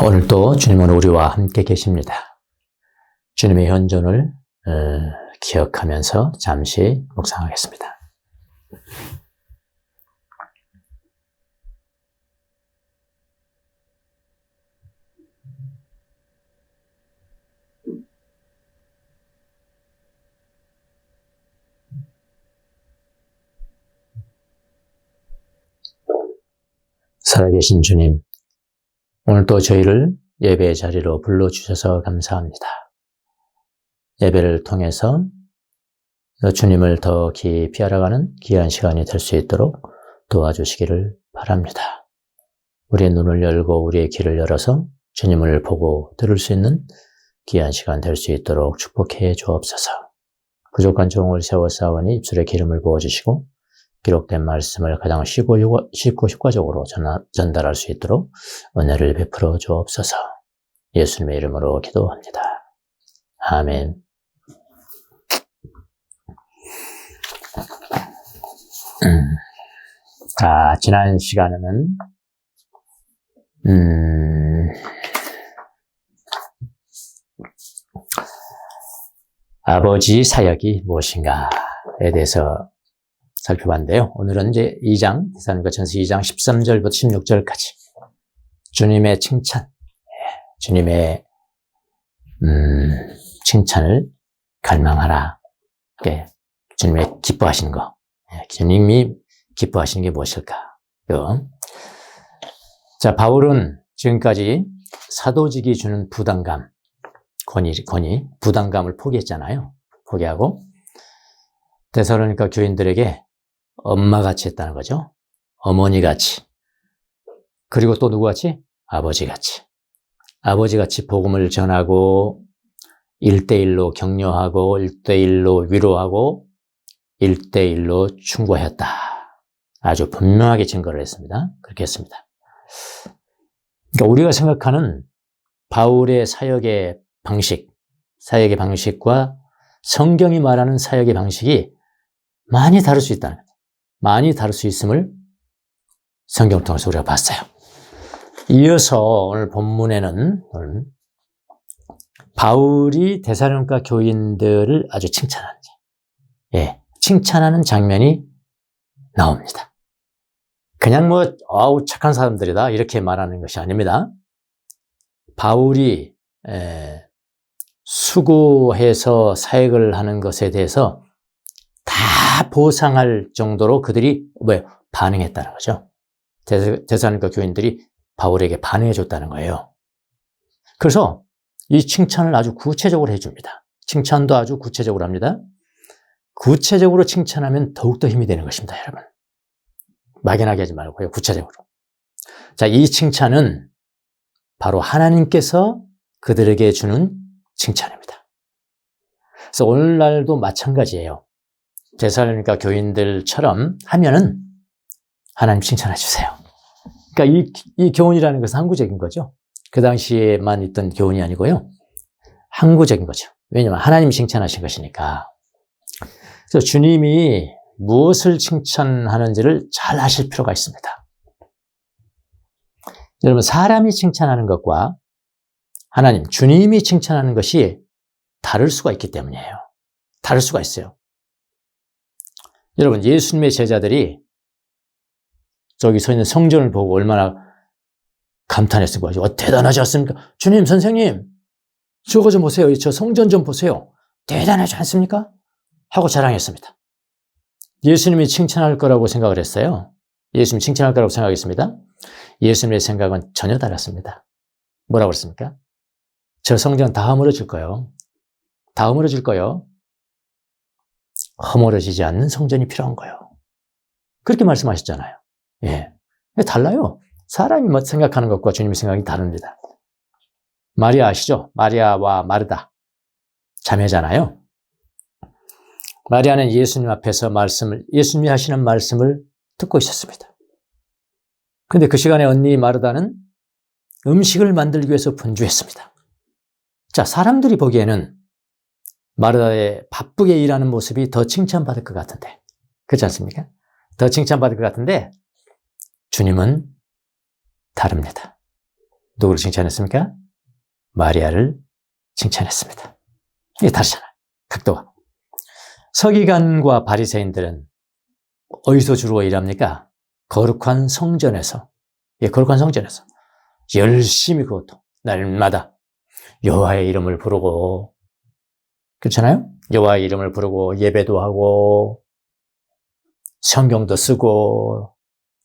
오늘도 주님은 우리와 함께 계십니다. 주님의 현존을 기억하면서 잠시 묵상하겠습니다. 살아계신 주님, 오늘도 저희를 예배의 자리로 불러주셔서 감사합니다. 예배를 통해서 주님을 더 깊이 알아가는 귀한 시간이 될 수 있도록 도와주시기를 바랍니다. 우리의 눈을 열고 우리의 귀를 열어서 주님을 보고 들을 수 있는 귀한 시간 될 수 있도록 축복해 주옵소서. 부족한 종을 세워 싸우니 입술에 기름을 부어주시고 기록된 말씀을 가장 쉽고 효과적으로 전달할 수 있도록 은혜를 베풀어 주옵소서. 예수님의 이름으로 기도합니다. 아멘. 지난 시간에는 아버지 사역이 무엇인가에 대해서 살펴봤는데요. 오늘은 이제 2장, 데살로니가전서 2장 13절부터 16절까지 주님의 칭찬, 주님의 칭찬을 갈망하라. 주님의 기뻐하시는 거, 주님이 기뻐하시는 게 무엇일까? 자, 바울은 지금까지 사도직이 주는 부담감, 권위, 부담감을 포기했잖아요. 포기하고 데살로니가 교인들에게 엄마같이 했다는 거죠. 어머니같이. 그리고 또 누구같이? 아버지같이. 아버지같이 복음을 전하고 1대1로 격려하고 1대1로 위로하고 1대1로 충고했다. 아주 분명하게 증거를 했습니다. 그렇게 했습니다. 그러니까 우리가 생각하는 바울의 사역의 방식과 성경이 말하는 사역의 방식이 많이 다를 수 있다는 거예요. 많이 다를 수 있음을 성경을 통해서 우리가 봤어요. 이어서 오늘 본문에는 바울이 데살로니가 교인들을 아주 칭찬하는 장면이 나옵니다. 그냥 착한 사람들이다 이렇게 말하는 것이 아닙니다. 바울이 수고해서 사역을 하는 것에 대해서 다 보상할 정도로 그들이 반응했다는 거죠. 데살로니가 교인들이 바울에게 반응해 줬다는 거예요. 그래서 이 칭찬을 아주 구체적으로 해줍니다. 칭찬도 아주 구체적으로 합니다. 구체적으로 칭찬하면 더욱더 힘이 되는 것입니다, 여러분. 막연하게 하지 말고요, 구체적으로. 자, 이 칭찬은 바로 하나님께서 그들에게 주는 칭찬입니다. 그래서 오늘날도 마찬가지예요. 데살로니가 교인들처럼 하면은 하나님 칭찬해 주세요. 그러니까 이 교훈이라는 것은 항구적인 거죠. 그 당시에만 있던 교훈이 아니고요. 항구적인 거죠. 왜냐하면 하나님이 칭찬하신 것이니까. 그래서 주님이 무엇을 칭찬하는지를 잘 아실 필요가 있습니다. 여러분, 사람이 칭찬하는 것과 하나님, 주님이 칭찬하는 것이 다를 수가 있기 때문이에요. 다를 수가 있어요. 여러분, 예수님의 제자들이 저기 서 있는 성전을 보고 얼마나 감탄했을 거죠. 대단하지 않습니까? 주님, 선생님, 저거 좀 보세요. 저 성전 좀 보세요. 대단하지 않습니까? 하고 자랑했습니다. 예수님이 칭찬할 거라고 생각을 했어요. 예수님이 칭찬할 거라고 생각했습니다. 예수님의 생각은 전혀 달랐습니다. 뭐라고 그랬습니까? 저 성전 다 허물어질 거예요. 다 허물어질 거예요. 허물어지지 않는 성전이 필요한 거예요. 그렇게 말씀하셨잖아요. 예. 달라요. 사람이 생각하는 것과 주님의 생각이 다릅니다. 마리아 아시죠? 마리아와 마르다. 자매잖아요. 마리아는 예수님 앞에서 예수님이 하시는 말씀을 듣고 있었습니다. 근데 그 시간에 언니 마르다는 음식을 만들기 위해서 분주했습니다. 자, 사람들이 보기에는 마르다의 바쁘게 일하는 모습이 더 칭찬받을 것 같은데, 그렇지 않습니까? 더 칭찬받을 것 같은데 주님은 다릅니다. 누구를 칭찬했습니까? 마리아를 칭찬했습니다. 이게 다르잖아요. 각도가. 서기관과 바리새인들은 어디서 주로 일합니까? 거룩한 성전에서. 예, 거룩한 성전에서. 열심히 그것도 날마다 여호와의 이름을 부르고, 그렇잖아요? 여호와의 이름을 부르고 예배도 하고 성경도 쓰고,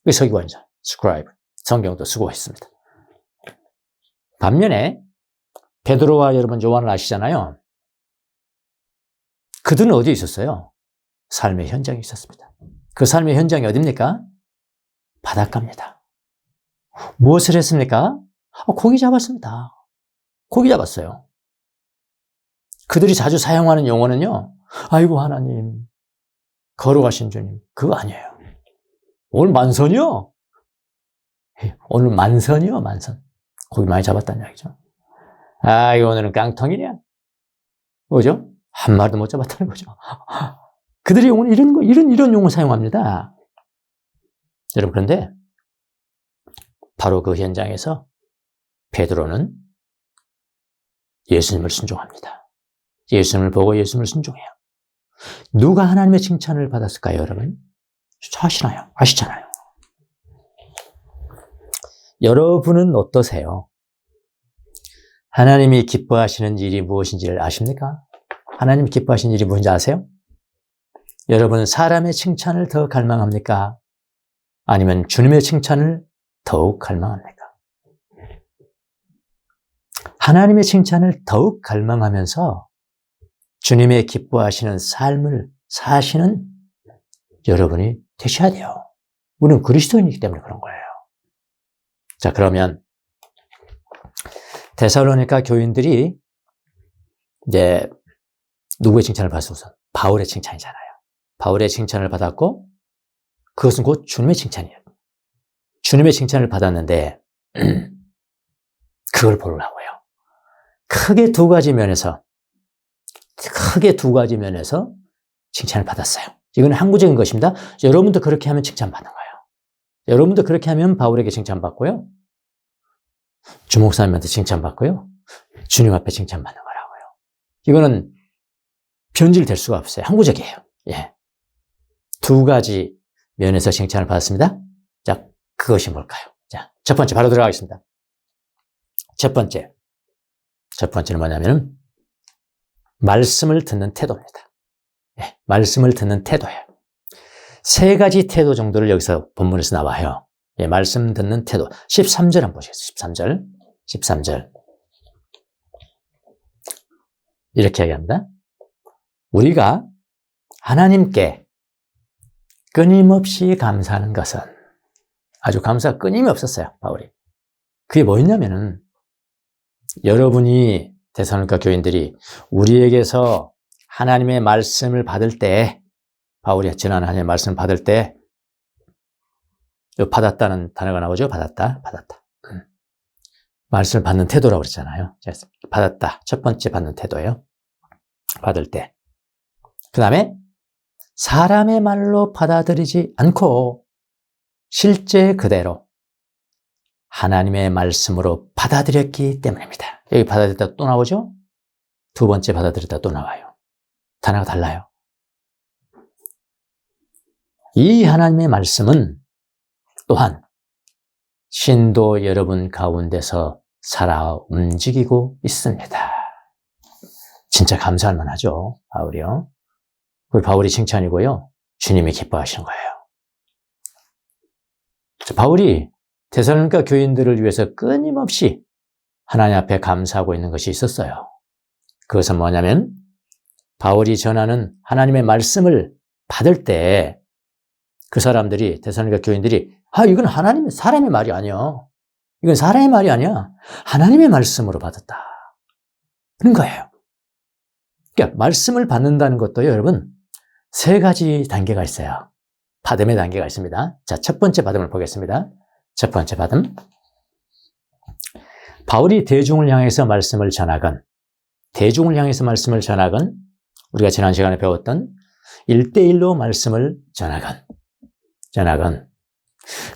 그 서기관이죠. 스크라이브. 성경도 쓰고 했습니다. 반면에 베드로와 여러분 요한을 아시잖아요. 그들은 어디에 있었어요? 삶의 현장에 있었습니다. 그 삶의 현장이 어디입니까? 바닷가입니다. 무엇을 했습니까? 고기 잡았습니다. 고기 잡았어요. 그들이 자주 사용하는 용어는요, 아이고 하나님, 거룩하신 주님, 그거 아니에요. 오늘 만선이요? 오늘 만선이요, 만선. 고기 많이 잡았다는 이야기죠. 이거 오늘은 깡통이냐? 뭐죠? 한 마리도 못 잡았다는 거죠. 그들이 오늘 이런 용어 사용합니다. 여러분, 그런데 바로 그 현장에서 베드로는 예수님을 순종합니다. 예수님을 보고 예수님을 순종해요. 누가 하나님의 칭찬을 받았을까요, 여러분? 아시나요? 아시잖아요. 여러분은 어떠세요? 하나님이 기뻐하시는 일이 무엇인지를 아십니까? 하나님이 기뻐하시는 일이 무엇인지 아세요? 여러분은 사람의 칭찬을 더 갈망합니까? 아니면 주님의 칭찬을 더욱 갈망합니까? 하나님의 칭찬을 더욱 갈망하면서 주님의 기뻐하시는 삶을 사시는 여러분이 되셔야 돼요. 우리는 그리스도인이기 때문에 그런 거예요. 자, 그러면 데살로니가 교인들이 이제 누구의 칭찬을 받았어? 바울의 칭찬이잖아요. 바울의 칭찬을 받았고 그것은 곧 주님의 칭찬이에요. 주님의 칭찬을 받았는데 그걸 보려고요. 크게 두 가지 면에서 칭찬을 받았어요. 이건 항구적인 것입니다. 여러분도 그렇게 하면 칭찬받는 거예요. 여러분도 그렇게 하면 바울에게 칭찬받고요. 주목사님한테 칭찬받고요. 주님 앞에 칭찬받는 거라고요. 이거는 변질될 수가 없어요. 항구적이에요. 예. 두 가지 면에서 칭찬을 받았습니다. 자, 그것이 뭘까요? 자, 첫 번째 바로 들어가겠습니다. 첫 번째는 뭐냐면 말씀을 듣는 태도입니다. 예, 말씀을 듣는 태도예요. 세 가지 태도 정도를 여기서 본문에서 나와요. 예, 말씀 듣는 태도. 13절 한번 보시겠습니다. 13절. 이렇게 얘기합니다. 우리가 하나님께 끊임없이 감사하는 것은, 아주 감사가 끊임이 없었어요, 바울이. 그게 뭐였냐면은 여러분이 데살로니가 교인들이 우리에게서 하나님의 말씀을 받을 때, 바울이 지난 하나님의 말씀을 받을 때 받았다는 단어가 나오죠. 받았다. 말씀을 받는 태도라고 그랬잖아요. 받았다. 첫 번째 받는 태도예요. 받을 때. 그 다음에 사람의 말로 받아들이지 않고 실제 그대로 하나님의 말씀으로 받아들였기 때문입니다. 여기 받아들였다 또 나오죠? 두 번째 받아들였다 또 나와요. 단어가 달라요. 이 하나님의 말씀은 또한 신도 여러분 가운데서 살아 움직이고 있습니다. 진짜 감사할 만하죠, 바울이요. 그리고 바울이 칭찬이고요. 주님이 기뻐하시는 거예요. 바울이 데살로니가 교인들을 위해서 끊임없이 하나님 앞에 감사하고 있는 것이 있었어요. 그것은 뭐냐면 바울이 전하는 하나님의 말씀을 받을 때 그 사람들이, 데살로니가 교인들이 이건 사람의 말이 아니야. 이건 사람의 말이 아니야. 하나님의 말씀으로 받았다. 그런 거예요. 그러니까 말씀을 받는다는 것도요, 여러분, 세 가지 단계가 있어요. 받음의 단계가 있습니다. 자, 첫 번째 받음을 보겠습니다. 첫 번째 받음. 바울이 대중을 향해서 말씀을 전하건, 우리가 지난 시간에 배웠던 1대1로 말씀을 전하건,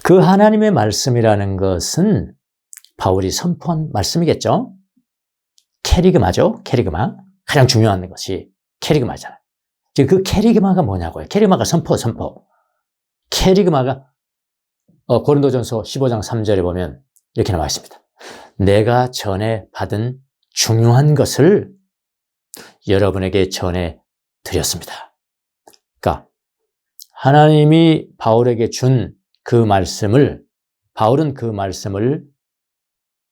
그 하나님의 말씀이라는 것은 바울이 선포한 말씀이겠죠? 캐리그마죠? 캐리그마. 가장 중요한 것이 캐리그마잖아요. 지금 그 캐리그마가 뭐냐고요? 캐리그마가 선포. 캐리그마가 고린도전서 15장 3절에 보면 이렇게 나와 있습니다. 내가 전에 받은 중요한 것을 여러분에게 전해 드렸습니다. 그러니까 하나님이 바울에게 준 그 말씀을, 바울은 그 말씀을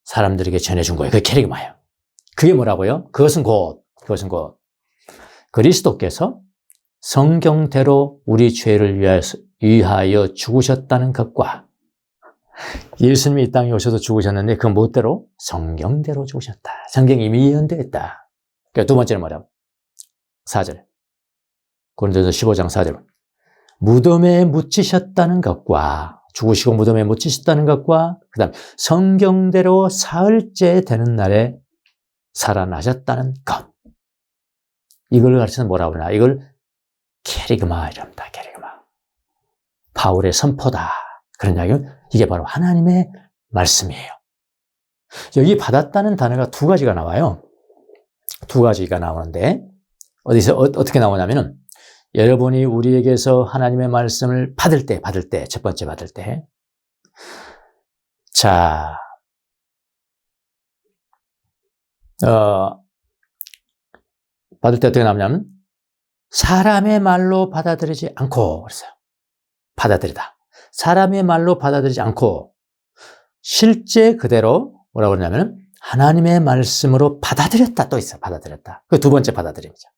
사람들에게 전해준 거예요. 그게 캐리그마예요. 그게 뭐라고요? 그것은 곧 그리스도께서 성경대로 우리 죄를 위하여 죽으셨다는 것과, 예수님이 이 땅에 오셔서 죽으셨는데 그 무엇대로? 성경대로 죽으셨다. 성경이 이미 예언되었다. 그러니까 두 번째는 뭐라고? 4절. 고린도서 15장 4절. 무덤에 묻히셨다는 것과, 죽으시고 무덤에 묻히셨다는 것과, 그 다음 성경대로 사흘째 되는 날에 살아나셨다는 것. 이걸 가르쳐서 뭐라고 그러나? 이걸 캐리그마 이랍니다. 캐리그마. 바울의 선포다. 그런 이야기는 이게 바로 하나님의 말씀이에요. 여기 받았다는 단어가 두 가지가 나와요. 두 가지가 나오는데 어디서 어떻게 나오냐면은, 여러분이 우리에게서 하나님의 말씀을 받을 때, 첫 번째 받을 때. 자, 받을 때 어떻게 나오냐면, 사람의 말로 받아들이지 않고, 그랬어요. 받아들이다. 사람의 말로 받아들이지 않고, 실제 그대로, 뭐라고 그러냐면, 하나님의 말씀으로 받아들였다. 또 있어요. 받아들였다. 그 두 번째 받아들임이죠.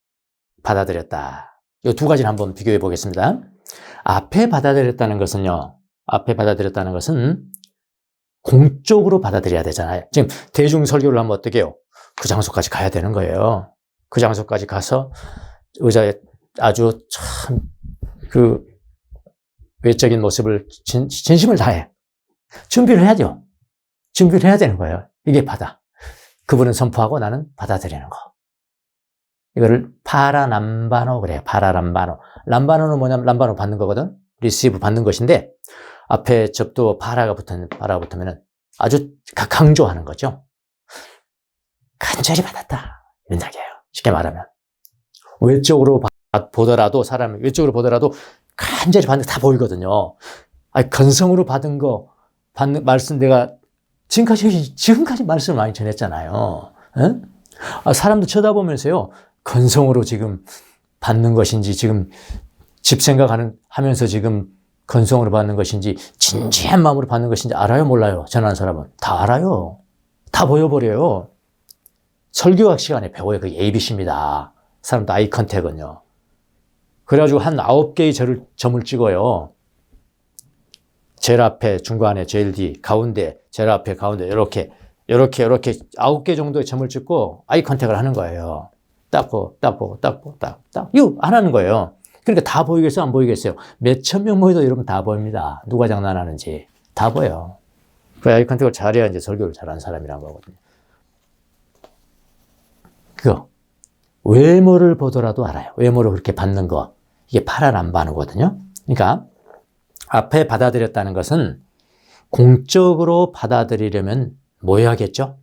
받아들였다. 이 두 가지를 한번 비교해 보겠습니다. 앞에 받아들였다는 것은요, 공적으로 받아들여야 되잖아요. 지금 대중설교를 하면 어떻게 해요? 그 장소까지 가야 되는 거예요. 그 장소까지 가서 의자에 아주 참 그 외적인 모습을 진심을 다해 준비를 해야죠. 준비를 해야 되는 거예요. 이게 그분은 선포하고 나는 받아들이는 거. 이거를 파라람바노 그래요. 파라람바노. 람바노는 뭐냐면, 람바노 받는 거거든. 리시브 받는 것인데, 앞에 접두 파라가 붙으면 아주 강조하는 거죠. 간절히 받았다. 이런 이야기예요. 쉽게 말하면. 외적으로 보더라도, 사람이 외적으로 보더라도 간절히 받는 게 다 보이거든요. 건성으로 받은 말씀 내가 지금까지 말씀을 많이 전했잖아요. 응? 사람도 쳐다보면서요, 건성으로 지금 받는 것인지, 지금 집 생각하면서 지금 건성으로 받는 것인지, 진지한 마음으로 받는 것인지 알아요, 몰라요? 전하는 사람은 다 알아요. 다 보여버려요. 설교학 시간에 배워요. 그게 ABC입니다. 사람도 아이 컨택은요. 그래가지고 한 9개의 점을 찍어요. 제일 앞에, 중간에, 제일 뒤, 가운데, 제일 앞에, 가운데, 이렇게 9개 정도의 점을 찍고 아이 컨택을 하는 거예요. 딱 보고, 안 하는 거예요. 그러니까 다 보이겠어요? 안 보이겠어요? 몇천 명 모여도 여러분 다 보입니다. 누가 장난하는지. 다 보여요. 그 아이 컨택을 잘해야 이제 설교를 잘하는 사람이란 거거든요. 외모를 보더라도 알아요. 외모를 그렇게 받는 거. 이게 파라람바노거든요. 그러니까 앞에 받아들였다는 것은 공적으로 받아들이려면 모여야겠죠?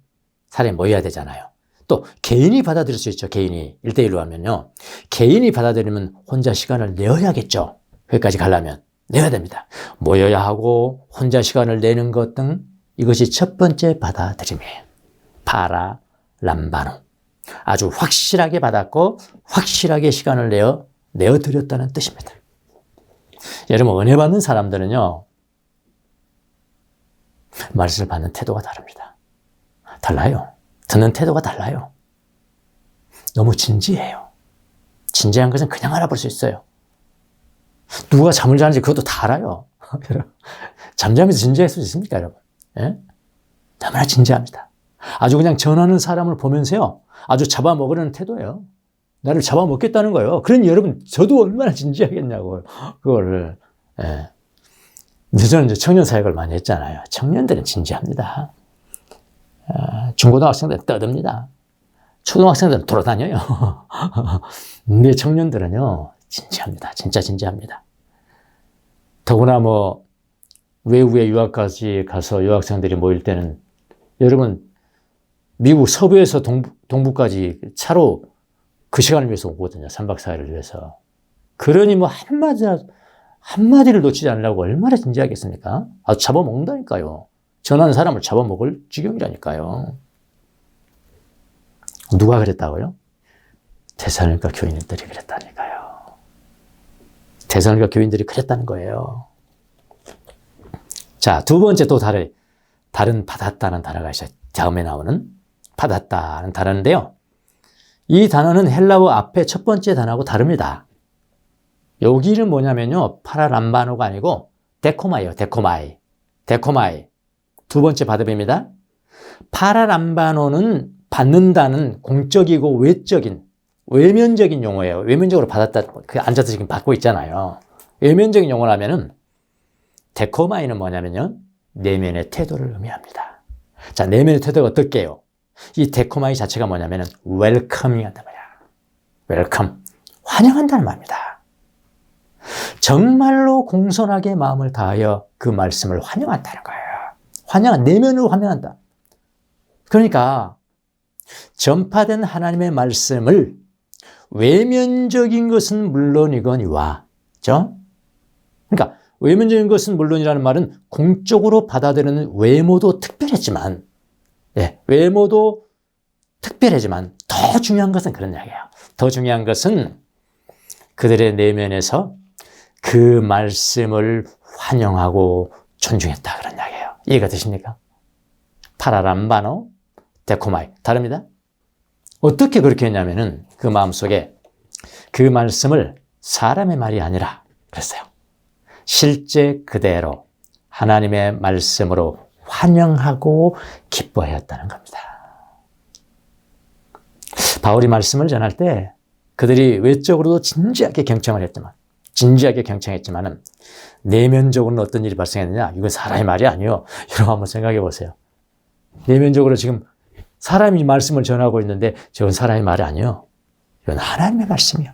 사람이 모여야 되잖아요. 또 개인이 받아들일 수 있죠. 개인이 1대1로 하면요. 개인이 받아들이면 혼자 시간을 내어야겠죠. 거기까지 가려면 내야 됩니다. 모여야 하고 혼자 시간을 내는 것 등 이것이 첫 번째 받아들임이에요. 파라람바노. 아주 확실하게 받았고 확실하게 시간을 내어드렸다는 뜻입니다. 여러분, 은혜 받는 사람들은요, 말씀을 받는 태도가 다릅니다. 달라요. 듣는 태도가 달라요. 너무 진지해요. 진지한 것은 그냥 알아볼 수 있어요. 누가 잠을 자는지 그것도 다 알아요. 잠자면서 진지할 수 있습니까, 여러분? 예? 너무나 진지합니다. 아주 그냥 전하는 사람을 보면서요, 아주 잡아먹으려는 태도예요. 나를 잡아먹겠다는 거예요. 그러니 여러분, 저도 얼마나 진지하겠냐고요, 그거를. 예. 저는 이제 청년 사역을 많이 했잖아요. 청년들은 진지합니다. 중고등학생들은 떠듭니다. 초등학생들은 돌아다녀요. 근데 청년들은요, 진지합니다. 진짜 진지합니다. 더구나 외국에 유학까지 가서 유학생들이 모일 때는 여러분, 미국 서부에서 동부까지 차로 그 시간을 위해서 오거든요. 3박 4일을 위해서. 그러니 뭐 한마디를 놓치지 않으려고 얼마나 진지하겠습니까? 아주 잡아먹는다니까요. 전하는 사람을 잡아먹을 지경이라니까요. 누가 그랬다고요? 데살로니가 교인들이 그랬다니까요. 데살로니가 교인들이 그랬다는 거예요. 자, 두 번째 또 다른 받았다는 단어가 있어요. 다음에 나오는 받았다는 단어인데요. 이 단어는 헬라어 앞에 첫 번째 단어하고 다릅니다. 여기는 뭐냐면요. 파라람바노가 아니고 데코마이요. 데코마이. 두 번째 받음입니다. 파라람바노는 받는다는 공적이고 외면적인 용어예요. 외면적으로 받았다. 그 앉아서 지금 받고 있잖아요. 외면적인 용어라면은 데코마이는 뭐냐면요. 내면의 태도를 의미합니다. 자, 내면의 태도가 어떨게요? 이 데코마이 자체가 뭐냐면은 웰커밍 한단 말이야. 웰컴. 환영한다는 말입니다. 정말로 공손하게 마음을 다하여 그 말씀을 환영한다는 거예요. 내면으로 환영한다. 그러니까 전파된 하나님의 말씀을 외면적인 것은 물론이거니와, 그렇죠? 그러니까 외면적인 것은 물론이라는 말은 공적으로 받아들이는 외모도 특별했지만, 외모도 특별하지만 더 중요한 것은 그런 이야기예요. 더 중요한 것은 그들의 내면에서 그 말씀을 환영하고 존중했다, 그런 이야기예요. 이해가 되십니까? 파라람바노, 데코마이. 다릅니다. 어떻게 그렇게 했냐면은 그 마음속에 그 말씀을 사람의 말이 아니라 그랬어요. 실제 그대로 하나님의 말씀으로 환영하고 기뻐하였다는 겁니다. 바울이 말씀을 전할 때 그들이 외적으로도 진지하게 경청했지만은 내면적으로는 어떤 일이 발생했느냐? 이건 사람의 말이 아니에요. 여러분 한번 생각해 보세요. 내면적으로 지금 사람이 말씀을 전하고 있는데 저건 사람의 말이 아니에요. 이건 하나님의 말씀이요.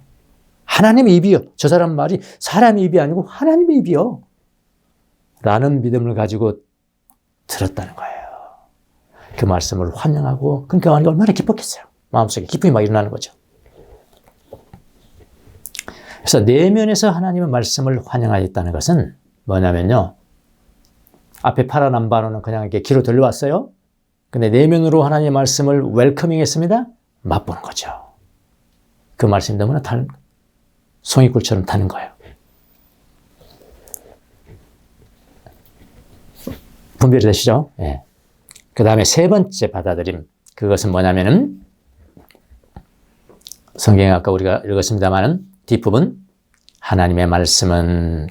하나님의 입이요. 저 사람 말이 사람의 입이 아니고 하나님의 입이요. 라는 믿음을 가지고 들었다는 거예요. 그 말씀을 환영하고, 그러니까 얼마나 기뻤겠어요. 마음속에 기쁨이 막 일어나는 거죠. 그래서 내면에서 하나님의 말씀을 환영하였다는 것은 뭐냐면요. 앞에 파라남바노는 그냥 이렇게 귀로 들려왔어요. 근데 내면으로 하나님의 말씀을 웰커밍 했습니다. 맛보는 거죠. 그 말씀이 너무나 송이꿀처럼 타는 거예요. 분별이 되시죠? 예. 그 다음에 세 번째 받아들임. 그것은 뭐냐면은 성경에 아까 우리가 읽었습니다만은 뒷부분 하나님의 말씀은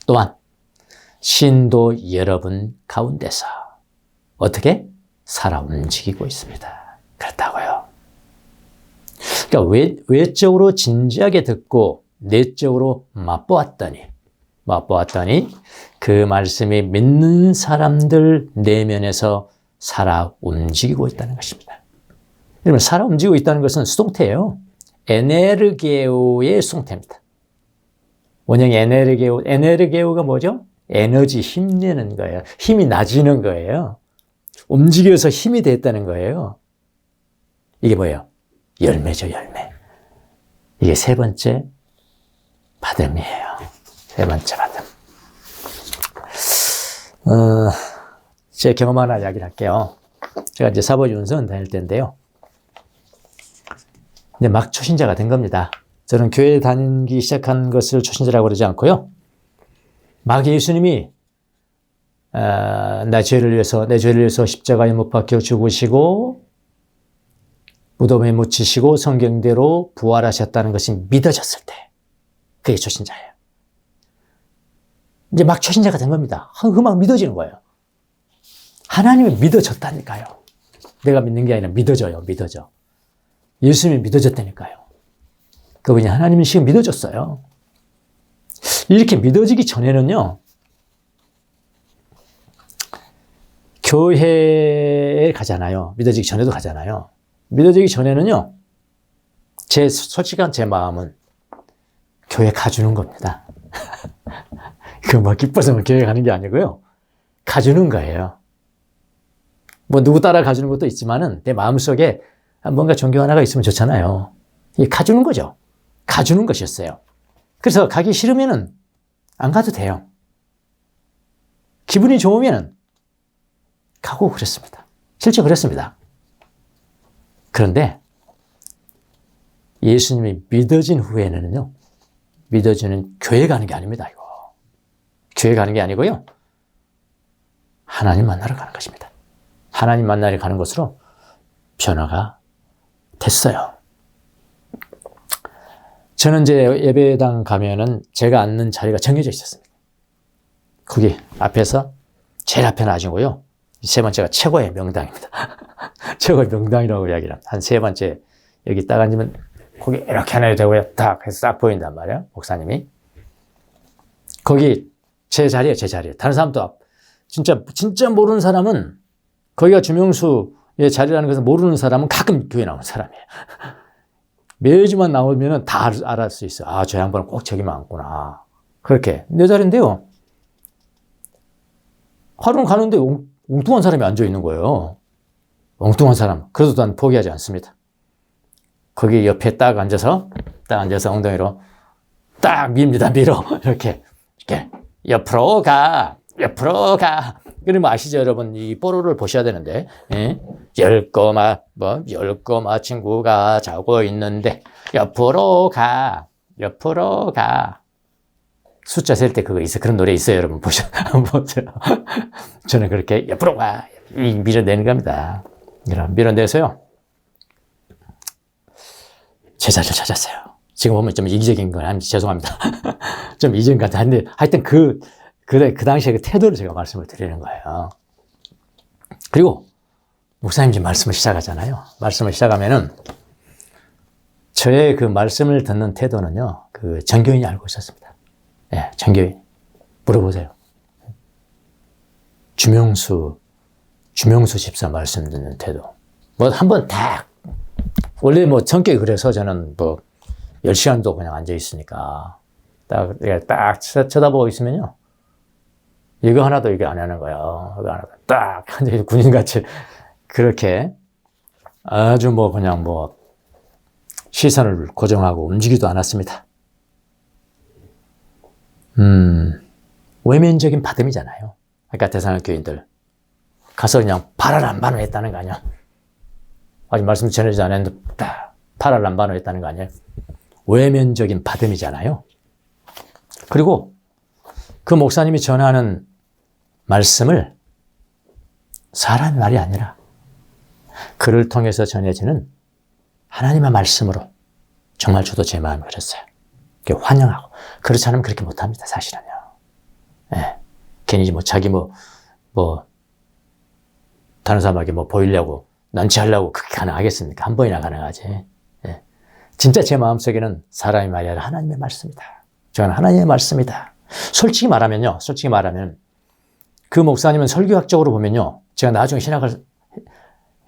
또한 신도 여러분 가운데서 어떻게 살아 움직이고 있습니다. 그렇다고요. 그러니까 외적으로 진지하게 듣고 내적으로 맛보았더니 그 말씀이 믿는 사람들 내면에서 살아 움직이고 있다는 것입니다. 여러분, 살아 움직이고 있다는 것은 수동태예요. 에네르게오의 수동태입니다. 원형이 에네르게오가 뭐죠? 에너지, 힘내는 거예요. 힘이 나지는 거예요. 움직여서 힘이 됐다는 거예요. 이게 뭐예요? 열매죠, 열매. 이게 세 번째 받음이에요. 세 번째 받음. 제 경험 하나 이야기를 할게요. 제가 이제 사법연수원 다닐 때인데요. 근데 막 초신자가 된 겁니다. 저는 교회 다니기 시작한 것을 초신자라고 그러지 않고요. 막 예수님이 내 죄를 위해서 십자가에 못 박혀 죽으시고 무덤에 묻히시고 성경대로 부활하셨다는 것이 믿어졌을 때 그게 초신자예요. 이제 막 초신자가 된 겁니다. 막 믿어지는 거예요. 하나님이 믿어졌다니까요. 내가 믿는 게 아니라 믿어져요. 예수님이 믿어졌다니까요. 그분이 하나님이 지금 믿어졌어요. 이렇게 믿어지기 전에는요, 교회에 가잖아요. 믿어지기 전에도 가잖아요. 믿어지기 전에는요, 솔직한 제 마음은 교회 가주는 겁니다. 그 막 기뻐서 교회 가는 게 아니고요. 가주는 거예요. 뭐 누구 따라 가주는 것도 있지만은 내 마음속에 뭔가 종교 하나가 있으면 좋잖아요. 이게 가주는 거죠. 가주는 것이었어요. 그래서 가기 싫으면은 안 가도 돼요. 기분이 좋으면은 가고 그랬습니다. 실제 그랬습니다. 그런데 예수님이 믿어진 후에는요, 믿어지는 교회 가는 게 아닙니다, 이거. 교회 가는 게 아니고요, 하나님 만나러 가는 것입니다. 하나님 만나러 가는 것으로 변화가 됐어요. 저는 이제 예배당 가면은 제가 앉는 자리가 정해져 있었습니다. 거기 앞에서 제일 앞에 놔주고요. 세 번째가 최고의 명당입니다. 최고의 명당이라고 이야기를 합니다. 한 세 번째 여기 딱 앉으면 거기 이렇게 하나 되고요. 딱 해서 싹 보인단 말이에요. 목사님이. 거기 제 자리예요, 제 자리예요. 다른 사람도 진짜 모르는 사람은 거기가 주명수의 자리라는 것을 모르는 사람은 가끔 교회 나오는 사람이에요. 매주만 나오면 다 알을 수 있어요. 아, 저 양반은 꼭 저기만 앉구나. 그렇게. 내 자리인데요. 하루는 가는데 엉뚱한 사람이 앉아 있는 거예요. 엉뚱한 사람. 그래도 난 포기하지 않습니다. 거기 옆에 딱 앉아서 엉덩이로 딱 밀입니다. 밀어. 이렇게 옆으로 가. 그러면 아시죠, 여러분? 이 뽀로를 보셔야 되는데, 예? 열 꼬마 친구가 자고 있는데, 옆으로 가. 숫자 셀 때 그거 있어요. 그런 노래 있어요, 여러분. 한번 보세요. 저는 그렇게 옆으로 가. 밀어내는 겁니다. 밀어내서요. 제 자리를 찾았어요. 지금 보면 좀 이기적인 건 아닌지 죄송합니다. 좀 이기적인 것 같은데, 하여튼 그 당시에 그 태도를 제가 말씀을 드리는 거예요. 그리고 목사님이 말씀을 시작하잖아요. 말씀을 시작하면은 저의 그 말씀을 듣는 태도는요, 그 전교인이 알고 있었습니다. 예, 전교인. 물어보세요. 주명수 집사 말씀 듣는 태도. 뭐 한번 원래 뭐 성격이 그래서 저는 뭐 10시간도 그냥 앉아 있으니까 딱 쳐다보고 있으면요. 이거 하나도 이게 안 하는 거예요. 이거 하나도 딱 군인같이 그렇게 아주 그냥 시선을 고정하고 움직이지도 않았습니다. 외면적인 받음이잖아요. 그러니까 대상의 교인들 가서 그냥 파랄람바노 했다는 거 아니야? 아직 말씀 전해지지 않았는데 파랄람바노 했다는 거 아니에요? 외면적인 받음이잖아요. 그리고 그 목사님이 전하는 말씀을 사람의 말이 아니라 그를 통해서 전해지는 하나님의 말씀으로 정말 저도 제 마음이 그랬어요. 환영하고. 그렇지 않으면 그렇게 못합니다, 사실은요. 예. 괜히 자기 다른 사람에게 보이려고, 난치하려고 그렇게 가능하겠습니까? 한 번이나 가능하지. 예. 진짜 제 마음속에는 사람의 말이 아니라 하나님의 말씀이다. 저는 하나님의 말씀이다. 솔직히 말하면 그 목사님은 설교학적으로 보면요. 제가 나중에 신학을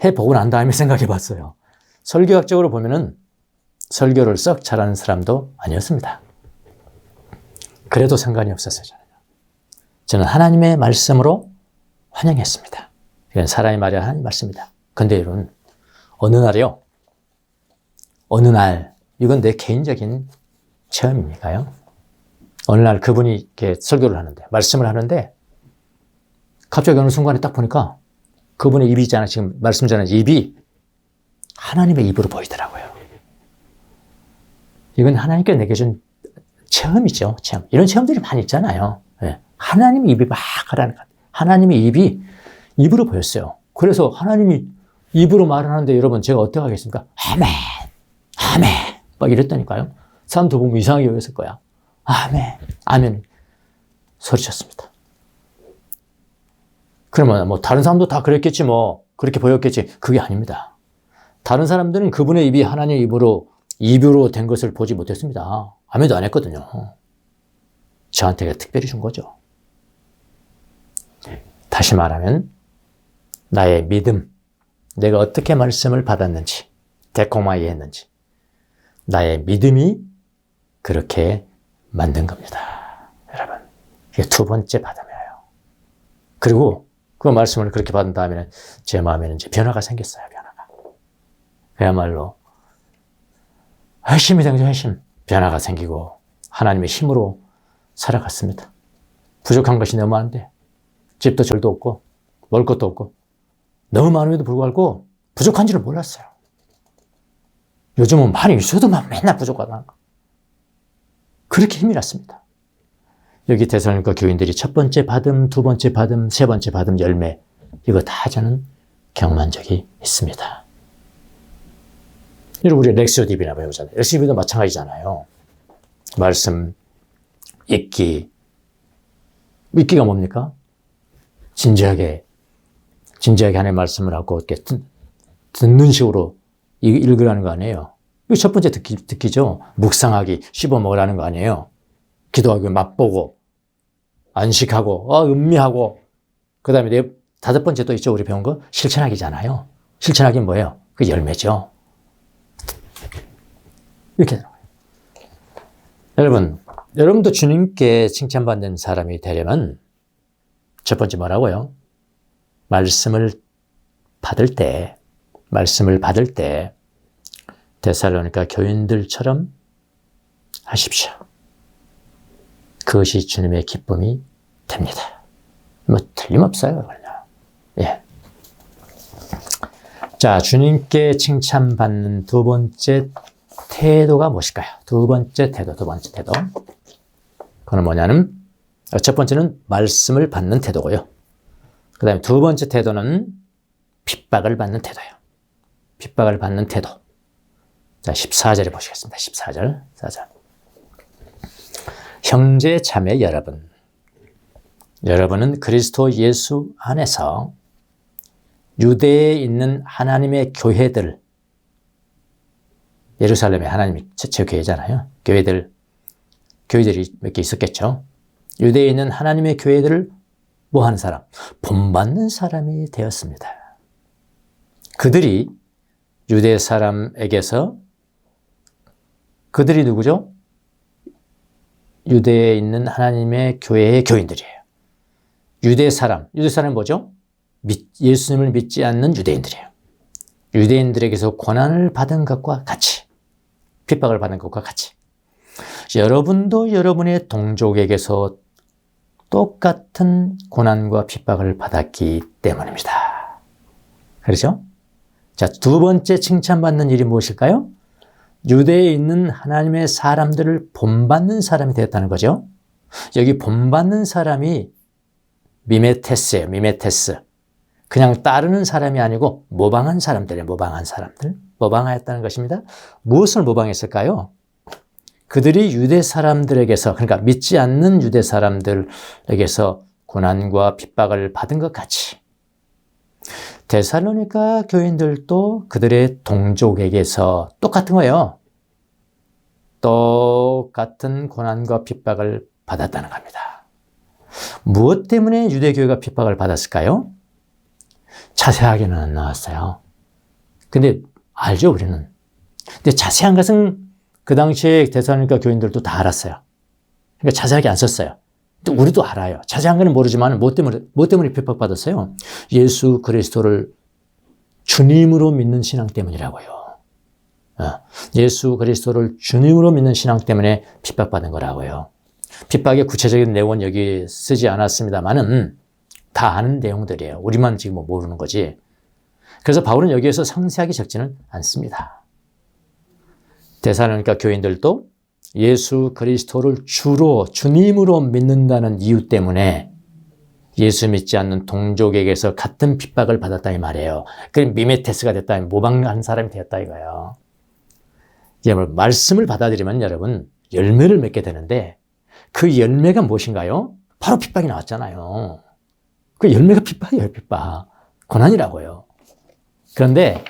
해보고 난 다음에 생각해 봤어요. 설교학적으로 보면은 설교를 썩 잘하는 사람도 아니었습니다. 그래도 상관이 없었어요, 저는 하나님의 말씀으로 환영했습니다. 이건 사람의 말이 아니라 하나님의 말씀이다. 근데 여러분, 어느 날, 이건 내 개인적인 체험이니까요. 어느 날 그분이 이렇게 설교를 하는데, 말씀을 하는데, 갑자기 어느 순간에 딱 보니까 그분의 입이 있잖아요. 지금 말씀 전에 입이 하나님의 입으로 보이더라고요. 이건 하나님께 내게 준 체험이죠. 체험. 이런 체험들이 많이 있잖아요. 네. 하나님의 입이 막 하라는 것. 하나님의 입이 입으로 보였어요. 그래서 하나님이 입으로 말하는데 여러분 제가 어떻게 하겠습니까? 아멘. 막 이랬다니까요. 사람도 보면 이상하게 여겼을 거야. 아멘. 소리쳤습니다. 그러면 다른 사람도 다 그랬겠지 그렇게 보였겠지. 그게 아닙니다. 다른 사람들은 그분의 입이 하나님의 입으로 된 것을 보지 못했습니다. 아멘도 안 했거든요. 저한테 특별히 준 거죠. 다시 말하면 나의 믿음, 내가 어떻게 말씀을 받았는지, 데코마이 했는지 나의 믿음이 그렇게 만든 겁니다. 여러분, 이게 두 번째 받음이에요. 그리고 그 말씀을 그렇게 받은 다음에는 제 마음에는 이제 변화가 생겼어요. 변화가. 그야말로 회심이 생겨 회심. 변화가 생기고 하나님의 힘으로 살아갔습니다. 부족한 것이 너무 많은데 집도 절도 없고 먹을 것도 없고 너무 많음에도 불구하고 부족한 줄을 몰랐어요. 요즘은 많이 있어도 맨날 부족하다. 그렇게 힘이 났습니다. 여기 데살로니가 교인들이 첫 번째 받음, 두 번째 받음, 세 번째 받음 열매 이거 다 저는 경험한 적이 있습니다. 여러분 우리 렉스디비나 배우잖아요. 렉스디비도 마찬가지잖아요. 말씀 읽기가 뭡니까? 진지하게 하나님의 말씀을 하고 이렇게 듣는 식으로 읽으라는 거 아니에요. 이거 첫 번째 듣기죠. 묵상하기, 씹어 먹으라는 거 아니에요. 기도하기, 맛보고, 안식하고, 음미하고, 그 다음에 다섯 번째 또 있죠. 우리 배운 거 실천하기잖아요. 실천하기 뭐예요? 그 열매죠. 이렇게 되는 거예요. 여러분도 주님께 칭찬받는 사람이 되려면 첫 번째 뭐라고요? 말씀을 받을 때 데살로니가 교인들처럼 하십시오. 그것이 주님의 기쁨이 됩니다. 뭐 틀림없어요. 예. 자, 주님께 칭찬받는 두 번째 태도가 무엇일까요? 두 번째 태도. 그건 뭐냐면 첫 번째는 말씀을 받는 태도고요. 그 다음에 두 번째 태도는 핍박을 받는 태도예요. 핍박을 받는 태도. 자, 14절에 보시겠습니다. 14절. 형제 자매 여러분은 그리스도 예수 안에서 유대에 있는 하나님의 교회들, 예루살렘에 하나님이 제 교회잖아요. 교회들이 몇 개 있었겠죠. 유대에 있는 하나님의 교회들을 뭐 하는 사람? 본받는 사람이 되었습니다. 그들이 유대 사람에게서 그들이 누구죠? 유대에 있는 하나님의 교회의 교인들이에요. 유대 사람은 뭐죠? 예수님을 믿지 않는 유대인들이에요. 유대인들에게서 고난을 받은 것과 같이, 핍박을 받은 것과 같이 여러분도 여러분의 동족에게서 똑같은 고난과 핍박을 받았기 때문입니다. 그렇죠? 자, 두 번째 칭찬받는 일이 무엇일까요? 유대에 있는 하나님의 사람들을 본받는 사람이 되었다는 거죠. 여기 본받는 사람이 미메테스예요. 미메테스. 그냥 따르는 사람이 아니고 모방한 사람들이에요. 모방하였다는 것입니다. 무엇을 모방했을까요? 그들이 유대 사람들에게서, 그러니까 믿지 않는 유대 사람들에게서 고난과 핍박을 받은 것 같이 데살로니가 교인들도 그들의 동족에게서 똑같은 거예요. 똑같은 고난과 핍박을 받았다는 겁니다. 무엇 때문에 유대교회가 핍박을 받았을까요? 자세하게는 안 나왔어요. 근데 알죠, 우리는. 근데 자세한 것은 그 당시에 데살로니가 교인들도 다 알았어요. 그러니까 자세하게 안 썼어요. 근데 우리도 알아요. 자세한 거는 모르지만 뭐 때문에 핍박받았어요? 예수 그리스도를 주님으로 믿는 신앙 때문이라고요. 예수 그리스도를 주님으로 믿는 신앙 때문에 핍박받은 거라고요. 핍박의 구체적인 내용은 여기 쓰지 않았습니다만은 다 아는 내용들이에요. 우리만 지금 모르는 거지. 그래서 바울은 여기에서 상세하게 적지는 않습니다. 데살로니가 교인들도 예수 그리스도를 주님으로 믿는다는 이유 때문에 예수 믿지 않는 동족에게서 같은 핍박을 받았다 이 말이에요. 그럼 미메테스가 됐다, 모방한 사람이 되었다 이거예요. 말씀을 받아들이면 여러분 열매를 맺게 되는데 그 열매가 무엇인가요? 바로 핍박이 나왔잖아요. 그 열매가 핍박이에요, 핍박. 고난이라고요. 그런데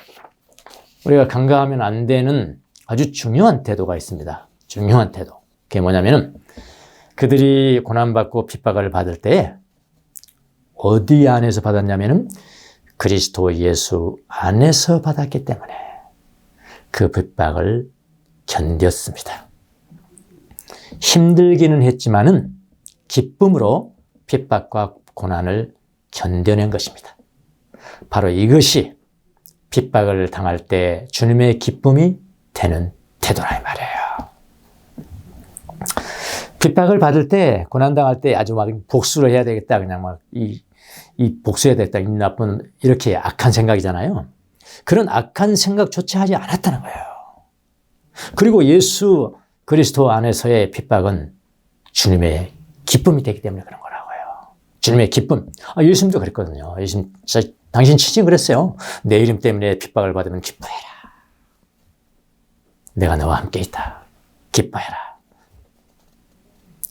우리가 간과하면 안 되는 아주 중요한 태도가 있습니다. 중요한 태도. 그게 뭐냐면은 그들이 고난받고 핍박을 받을 때 어디 안에서 받았냐면은 그리스도 예수 안에서 받았기 때문에 그 핍박을 견뎠습니다. 힘들기는 했지만은 기쁨으로 핍박과 고난을 견뎌낸 것입니다. 바로 이것이 핍박을 당할 때 주님의 기쁨이 되는 태도라 이 말이에요. 핍박을 받을 때, 고난당할 때 아주 막 복수를 해야 되겠다, 그냥 막 이 복수해야 되겠다, 이 나쁜, 이렇게 악한 생각이잖아요. 그런 악한 생각조차 하지 않았다는 거예요. 그리고 예수 그리스도 안에서의 핍박은 주님의 기쁨이 되기 때문에 그런 거라고요. 주님의 기쁨. 예수님도 그랬거든요. 예수님, 당신 친히 그랬어요. 내 이름 때문에 핍박을 받으면 기뻐해라. 내가 너와 함께 있다. 기뻐해라.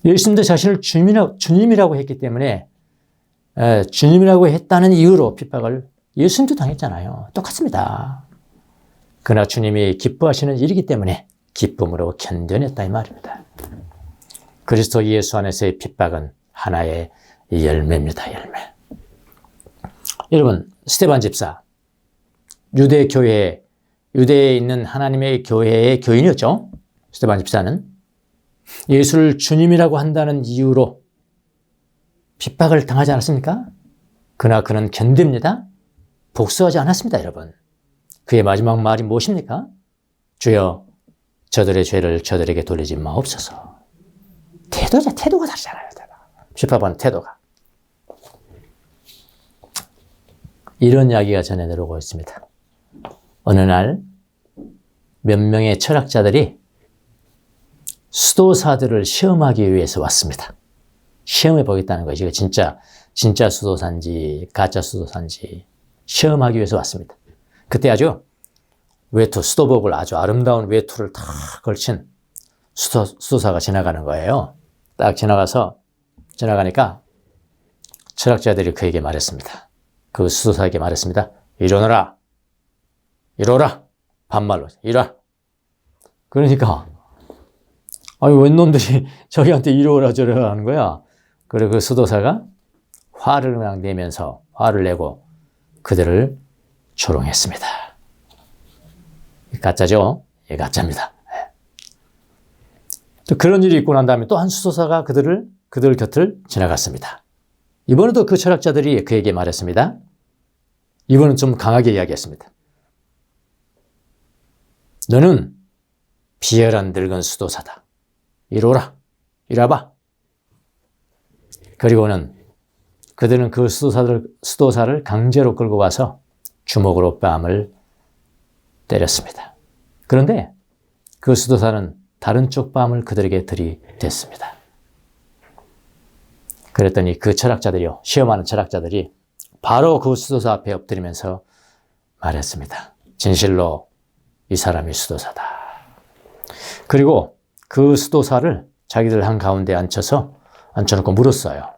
예수님도 자신을 주님이라고 했기 때문에 주님이라고 했다는 이유로 핍박을 예수님도 당했잖아요. 똑같습니다. 그러나 주님이 기뻐하시는 일이기 때문에 기쁨으로 견뎌냈다 이 말입니다. 그리스도 예수 안에서의 핍박은 하나의 열매입니다. 열매. 여러분, 스데반 집사, 유대에 있는 하나님의 교회의 교인이었죠. 스데반 집사는 예수를 주님이라고 한다는 이유로 핍박을 당하지 않았습니까? 그러나 그는 견딥니다. 복수하지 않았습니다, 여러분. 그의 마지막 말이 무엇입니까? 주여, 저들의 죄를 저들에게 돌리지 마옵소서. 태도가 다르잖아요. 핍박받는 태도가. 이런 이야기가 전해 들어오고 있습니다. 어느 날 몇 명의 철학자들이 수도사들을 시험하기 위해서 왔습니다. 시험해 보겠다는 거죠. 진짜 수도사인지 가짜 수도사인지 시험하기 위해서 왔습니다. 그때 아주 수도복을 아주 아름다운 외투를 다 걸친 수도사가 지나가는 거예요. 딱 지나가니까 철학자들이 그에게 말했습니다. 그 수도사에게 말했습니다. 이러너라. 이러라. 반말로. 이라. 그러니까 웬 놈들이 저희한테 이러라 저러라 하는 거야. 그리고 그 수도사가 화를 그냥 내면서 화를 내고 그들을 조롱했습니다. 가짜죠? 예, 가짜입니다. 또 그런 일이 있고 난 다음에 또 한 수도사가 그들 곁을 지나갔습니다. 이번에도 그 철학자들이 그에게 말했습니다. 이번은 좀 강하게 이야기했습니다. 너는 비열한 늙은 수도사다. 이로라. 이라봐. 그리고는 그들은 그 수도사를 강제로 끌고 와서 주먹으로 뺨을 때렸습니다. 그런데 그 수도사는 다른 쪽 뺨을 그들에게 들이댔습니다. 그랬더니 그 철학자들이요, 시험하는 철학자들이 바로 그 수도사 앞에 엎드리면서 말했습니다. 진실로 이 사람이 수도사다. 그리고 그 수도사를 자기들 한가운데 앉혀놓고 물었어요.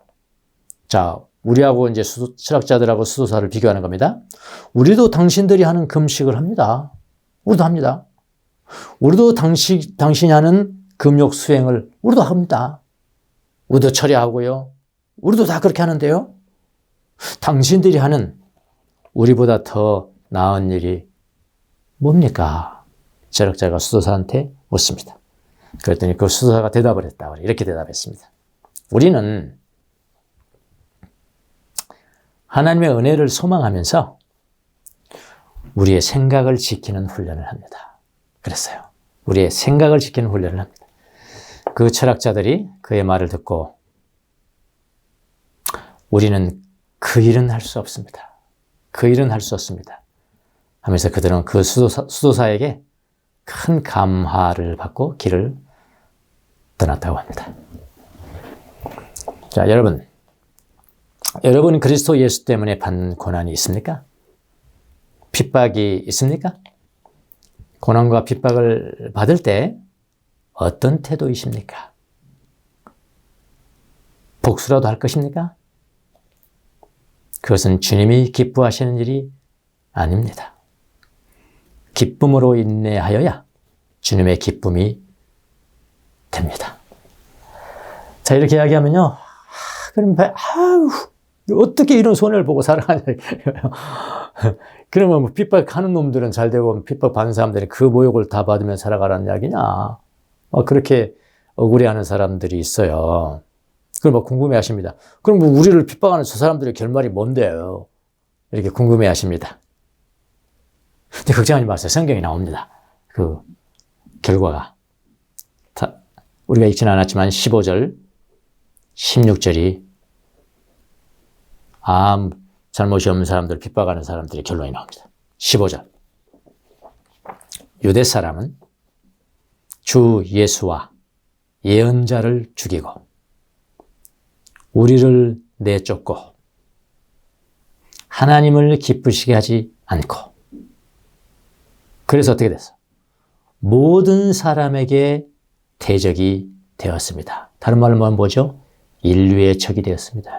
자, 우리하고 이제 철학자들하고 수도사를 비교하는 겁니다. 우리도 당신들이 하는 금식을 합니다. 우리도 합니다. 우리도 당신이 하는 금욕 수행을 우리도 합니다. 우리도 처리하고요. 우리도 다 그렇게 하는데요. 당신들이 하는 우리보다 더 나은 일이 뭡니까? 철학자가 수도사한테 묻습니다. 그랬더니 그 수도사가 대답을 했다. 이렇게 대답했습니다. 우리는 하나님의 은혜를 소망하면서 우리의 생각을 지키는 훈련을 합니다. 그랬어요. 우리의 생각을 지키는 훈련을 합니다. 그 철학자들이 그의 말을 듣고 우리는 그 일은 할 수 없습니다. 그 일은 할 수 없습니다. 하면서 그들은 그 수도사에게 큰 감화를 받고 길을 떠났다고 합니다. 자, 여러분 그리스도 예수 때문에 받는 고난이 있습니까? 핍박이 있습니까? 고난과 핍박을 받을 때 어떤 태도이십니까? 복수라도 할 것입니까? 그것은 주님이 기뻐하시는 일이 아닙니다. 기쁨으로 인내하여야 주님의 기쁨이 됩니다. 자, 이렇게 이야기하면요. 그럼 어떻게 이런 손해를 보고 살아가냐. 그러면 뭐 핍박하는 놈들은 잘 되고 핍박받는 사람들이 그 모욕을 다 받으면 살아가라는 이야기냐. 그렇게 억울해하는 사람들이 있어요. 그걸 막 궁금해 하십니다. 그럼 뭐 우리를 핍박하는 저 사람들의 결말이 뭔데요? 이렇게 궁금해 하십니다. 근데 걱정하지 마세요. 성경에 나옵니다. 그 결과가. 우리가 읽지는 않았지만 15절, 16절이 아무 잘못이 없는 사람들, 핍박하는 사람들의 결론이 나옵니다. 15절. 유대 사람은 주 예수와 예언자를 죽이고 우리를 내쫓고 하나님을 기쁘시게 하지 않고, 그래서 어떻게 됐어? 모든 사람에게 대적이 되었습니다. 다른 말로 말하면 뭐죠? 인류의 적이 되었습니다.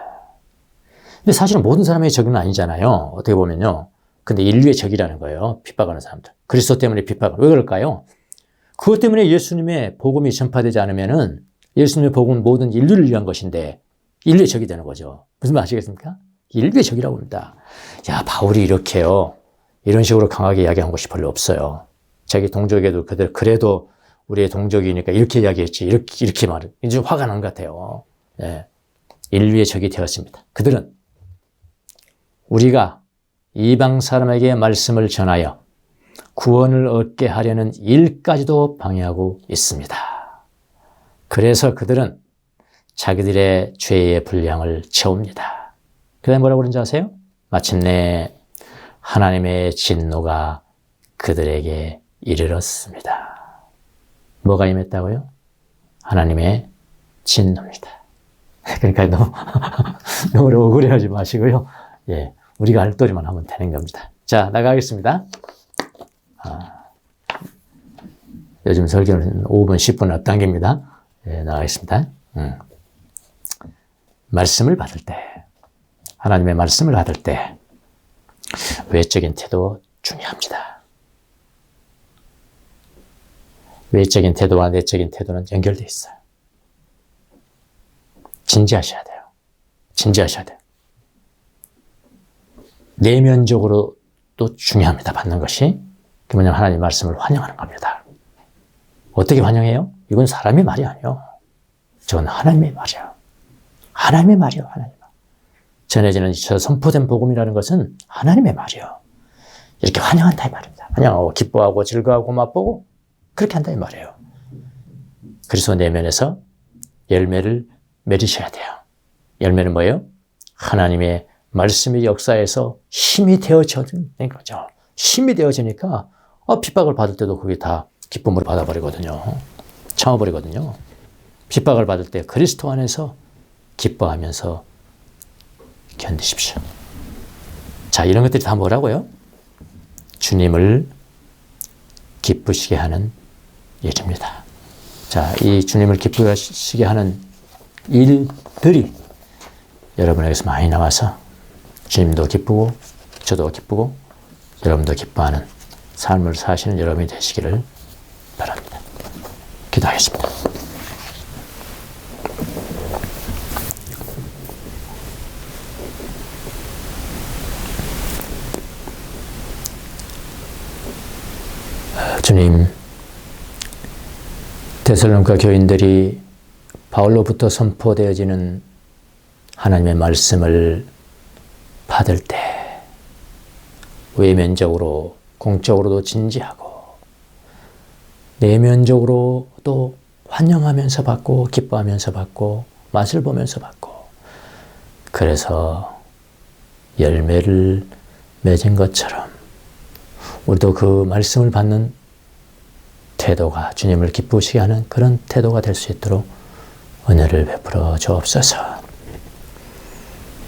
근데 사실은 모든 사람의 적은 아니잖아요. 어떻게 보면요. 근데 인류의 적이라는 거예요. 핍박하는 사람들. 그리스도 때문에 핍박을. 왜 그럴까요? 그것 때문에 예수님의 복음이 전파되지 않으면은 예수님의 복음은 모든 인류를 위한 것인데 인류의 적이 되는 거죠. 무슨 말 아시겠습니까? 인류의 적이라고 합니다. 야, 바울이 이렇게요. 이런 식으로 강하게 이야기한 것이 별로 없어요. 자기 동족에도 그래도 우리의 동족이니까 이렇게 이야기했지. 이렇게 말해. 이제 화가 난 것 같아요. 예. 인류의 적이 되었습니다. 그들은 우리가 이방 사람에게 말씀을 전하여 구원을 얻게 하려는 일까지도 방해하고 있습니다. 그래서 그들은 자기들의 죄의 분량을 채웁니다. 그 다음에 뭐라고 그러는지 아세요? 마침내 하나님의 진노가 그들에게 이르렀습니다. 뭐가 임했다고요? 하나님의 진노입니다. 그러니까 너무 억울해하지 마시고요. 예, 우리가 할 도리만 하면 되는 겁니다. 자, 나가겠습니다. 요즘 설교는 5분, 10분 앞당깁니다. 예, 나가겠습니다. 말씀을 받을 때, 하나님의 말씀을 받을 때 외적인 태도 중요합니다. 외적인 태도와 내적인 태도는 연결되어 있어요. 진지하셔야 돼요. 진지하셔야 돼요. 내면적으로 또 중요합니다. 받는 것이. 그 뭐냐면 하나님 말씀을 환영하는 겁니다. 어떻게 환영해요? 이건 사람의 말이 아니에요. 저건 하나님의 말이에요. 하나님의 말이에요. 하나님의 말. 전해지는 저 선포된 복음이라는 것은 하나님의 말이에요. 이렇게 환영한다 이 말입니다. 환영하고 기뻐하고 즐거워하고 맛보고 그렇게 한다 이 말이에요. 그래서 내면에서 열매를 맺으셔야 돼요. 열매는 뭐예요? 하나님의 말씀의 역사에서 힘이 되어지는 거죠. 힘이 되어지니까 핍박을 받을 때도 그게 다 기쁨으로 받아버리거든요. 참아버리거든요. 핍박을 받을 때 그리스도 안에서 기뻐하면서 견디십시오. 자, 이런 것들이 다 뭐라고요? 주님을 기쁘시게 하는 일입니다. 자, 이 주님을 기쁘시게 하는 일들이 여러분에게서 많이 나와서 주님도 기쁘고 저도 기쁘고 여러분도 기뻐하는 삶을 사시는 여러분이 되시기를 바랍니다. 기도하겠습니다. 주님, 데살로니가 교인들이 바울로부터 선포되어지는 하나님의 말씀을 받을 때 외면적으로 공적으로도 진지하고 내면적으로도 환영하면서 받고 기뻐하면서 받고 맛을 보면서 받고 그래서 열매를 맺은 것처럼 우리도 그 말씀을 받는 태도가 주님을 기쁘시게 하는 그런 태도가 될 수 있도록 은혜를 베풀어 주옵소서.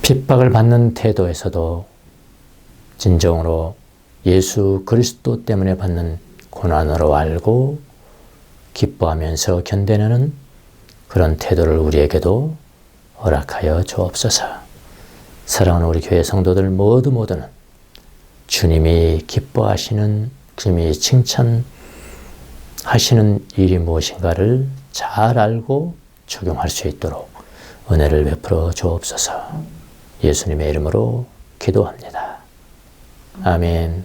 핍박을 받는 태도에서도 진정으로 예수 그리스도 때문에 받는 고난으로 알고 기뻐하면서 견뎌내는 그런 태도를 우리에게도 허락하여 주옵소서. 사랑하는 우리 교회 성도들 모두는 주님이 기뻐하시는, 주님이 칭찬하시는 일이 무엇인가를 잘 알고 적용할 수 있도록 은혜를 베풀어 주옵소서. 예수님의 이름으로 기도합니다. 아멘.